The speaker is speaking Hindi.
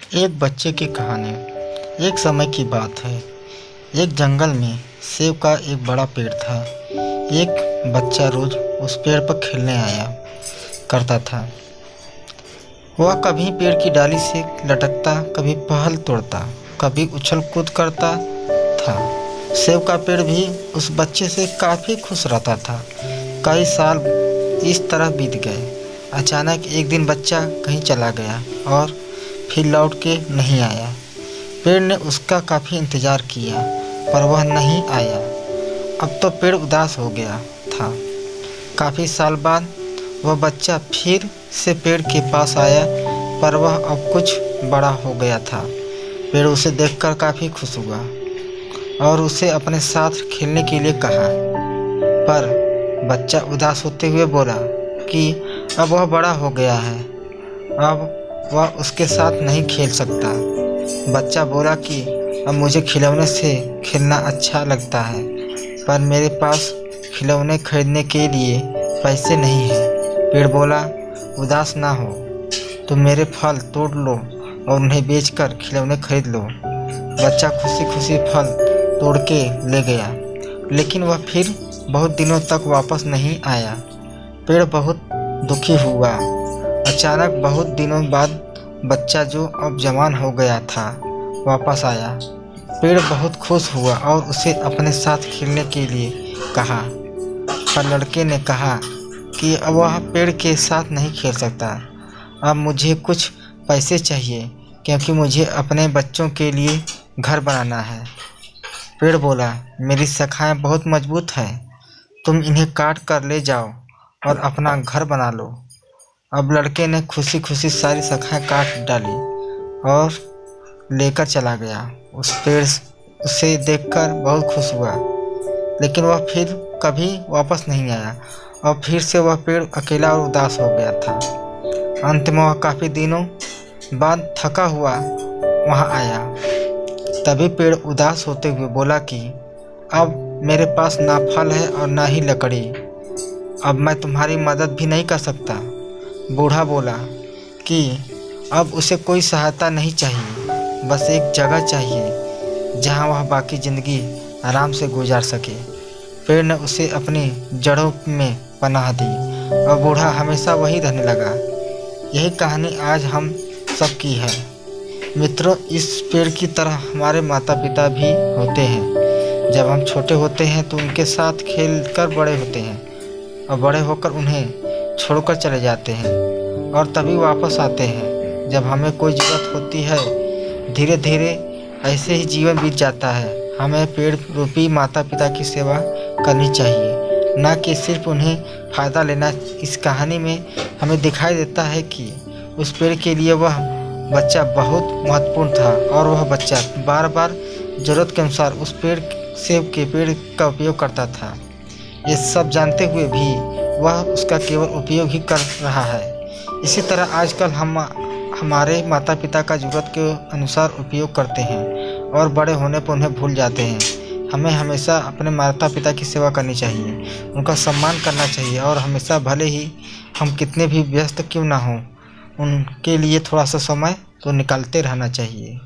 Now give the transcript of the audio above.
एक बच्चे की कहानी। एक समय की बात है। एक जंगल में सेब का एक बड़ा पेड़ था। एक बच्चा रोज उस पेड़ पर खेलने आया करता था। वह कभी पेड़ की डाली से लटकता, कभी फल तोड़ता, कभी उछल कूद करता था। सेब का पेड़ भी उस बच्चे से काफ़ी खुश रहता था। कई साल इस तरह बीत गए। अचानक एक दिन बच्चा कहीं चला गया और फिर लौट के नहीं आया। पेड़ ने उसका काफ़ी इंतज़ार किया, पर वह नहीं आया। अब तो पेड़ उदास हो गया था। काफ़ी साल बाद वह बच्चा फिर से पेड़ के पास आया, पर वह अब कुछ बड़ा हो गया था। पेड़ उसे देखकर काफ़ी खुश हुआ और उसे अपने साथ खेलने के लिए कहा, पर बच्चा उदास होते हुए बोला कि अब वह बड़ा हो गया है, अब वह उसके साथ नहीं खेल सकता। बच्चा बोला कि अब मुझे खिलौने से खेलना अच्छा लगता है, पर मेरे पास खिलौने खरीदने के लिए पैसे नहीं हैं। पेड़ बोला, उदास ना हो, तुम मेरे फल तोड़ लो और उन्हें बेचकर खिलौने खरीद लो। बच्चा खुशी खुशी फल तोड़ के ले गया, लेकिन वह फिर बहुत दिनों तक वापस नहीं आया। पेड़ बहुत दुखी हुआ। अचानक बहुत दिनों बाद बच्चा, जो अब जवान हो गया था, वापस आया। पेड़ बहुत खुश हुआ और उसे अपने साथ खेलने के लिए कहा, पर लड़के ने कहा कि अब वह पेड़ के साथ नहीं खेल सकता। अब मुझे कुछ पैसे चाहिए, क्योंकि मुझे अपने बच्चों के लिए घर बनाना है। पेड़ बोला, मेरी शाखाएं बहुत मजबूत हैं, तुम इन्हें काट कर ले जाओ और अपना घर बना लो। अब लड़के ने खुशी खुशी सारी शाखाएं काट डाली और लेकर चला गया। उस पेड़ उसे देखकर बहुत खुश हुआ, लेकिन वह फिर कभी वापस नहीं आया और फिर से वह पेड़ अकेला और उदास हो गया था। अंत में वह काफ़ी दिनों बाद थका हुआ वहाँ आया। तभी पेड़ उदास होते हुए बोला कि अब मेरे पास ना फल है और ना ही लकड़ी, अब मैं तुम्हारी मदद भी नहीं कर सकता। बूढ़ा बोला कि अब उसे कोई सहायता नहीं चाहिए, बस एक जगह चाहिए जहाँ वह बाकी ज़िंदगी आराम से गुजार सके। पेड़ ने उसे अपनी जड़ों में पनाह दी और बूढ़ा हमेशा वहीं रहने लगा। यही कहानी आज हम सब की है। मित्रों, इस पेड़ की तरह हमारे माता पिता भी होते हैं। जब हम छोटे होते हैं तो उनके साथ खेल कर बड़े होते हैं और बड़े होकर उन्हें छोड़कर चले जाते हैं और तभी वापस आते हैं जब हमें कोई ज़रूरत होती है। धीरे धीरे ऐसे ही जीवन बीत जाता है। हमें पेड़ रूपी माता पिता की सेवा करनी चाहिए, ना कि सिर्फ उन्हें फ़ायदा लेना। इस कहानी में हमें दिखाई देता है कि उस पेड़ के लिए वह बच्चा बहुत महत्वपूर्ण था और वह बच्चा बार बार ज़रूरत के अनुसार उस सेब के पेड़ का उपयोग करता था। ये सब जानते हुए भी वह उसका केवल उपयोग ही कर रहा है। इसी तरह आजकल हम हमारे माता पिता का ज़रूरत के अनुसार उपयोग करते हैं और बड़े होने पर उन्हें भूल जाते हैं। हमें हमेशा अपने माता पिता की सेवा करनी चाहिए, उनका सम्मान करना चाहिए और हमेशा, भले ही हम कितने भी व्यस्त क्यों ना हों, उनके लिए थोड़ा सा समय तो निकालते रहना चाहिए।